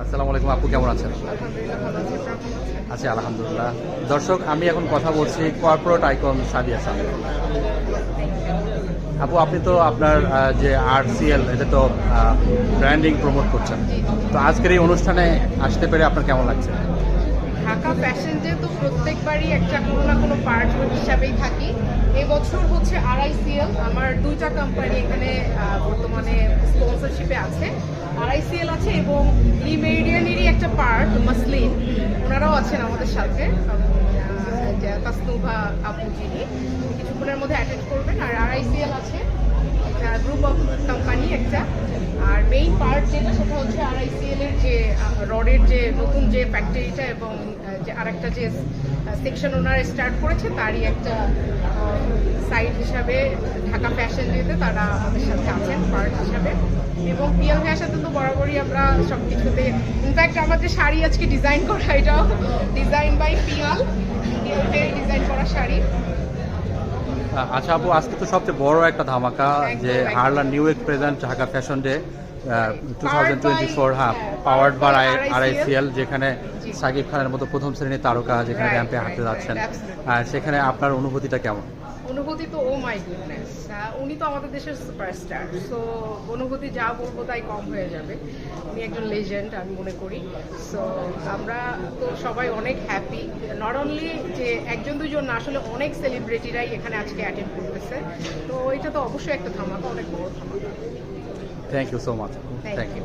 আসসালামু আলাইকুম আপু, কেমন আছেন? আলহামদুলিল্লাহ ভালো আছি। আপনারা ভালো আছেন? আছি আলহামদুলিল্লাহ। দর্শক, আমি এখন কথা বলছি কর্পোরেট আইকন সাদিয়া সাথে। আপু, আপনি তো আপনার যে আরসিএল, এটা তো ব্র্যান্ডিং প্রমোট করছেন, তো আজকের এই অনুষ্ঠানে আসতে পেরে আপনার কেমন লাগছে? ঢাকা ফ্যাশন ডে তো প্রত্যেকবারই একটা কোনো না কোনো পার্ট হিসাবেই থাকি। এবছর হচ্ছে আরআইসিএল, আমার দুইটা কোম্পানি এখানে বর্তমানে স্পন্সরশিপে আছে। আরআইসিএল আছে এবং লিমেরিয়ানেরই একটা পার্ট মাসলিন, ওনারাও আছেন আমাদের সাথে। তাসনুভা আপু যিনি কিছুক্ষণের মধ্যে অ্যাটেন্ড করবেন। আর আরআইসিএল আছে গ্রুপ অফ কোম্পানি একটা। আর মেইন পার্ট যেটা সেটা হচ্ছে আরআইসিএল এর যে রডের যে নতুন যে ফ্যাক্টরিটা এবং যে আরেকটা যে সেকশন ওনারা স্টার্ট করেছে তারই একটা সাইড হিসাবে ঢাকা ফ্যাশন ডেতে তারা আমাদের সাথে আছেন পার্ট হিসাবে। এবং পিএল ভাইয়ের সাথে তো বরাবরই আমরা সব কিছুতে, ইনফ্যাক্ট আমার যে শাড়ি আজকে ডিজাইন করা, এটাও ডিজাইন বাই পিয়াল ডিজাইন করা শাড়ি। আচ্ছা আপু, আজকে তো সবচেয়ে বড় একটা ধামাকা যে হারলান new week present Dhaka fashion day 2024, হ্যাঁ, পাওয়ার্ড বাই আরআইসিএল, যেখানে সাকিব খানের মতো প্রথম শ্রেণীর তারকা যেখানে র্যাম্পে হাঁটতে যাচ্ছেন, সেখানে আপনার অনুভূতিটা কেমন? অনুভূতি তো ও মাই গুডনেস, উনি তো আমাদের দেশের সুপারস্টার, সো অনুভূতি যা বলবো তাই কম হয়ে যাবে। উনি একজন লেজেন্ড আমি মনে করি। সো আমরা তো সবাই অনেক হ্যাপি, নট অনলি যে একজন দুজন না, আসলে অনেক সেলিব্রিটিরাই এখানে আজকে অ্যাটেন্ড করতেছে। তো এটা তো অবশ্যই একটা ধামাকা, অনেক বড় ধামাকা। Thank you so much. Thank you.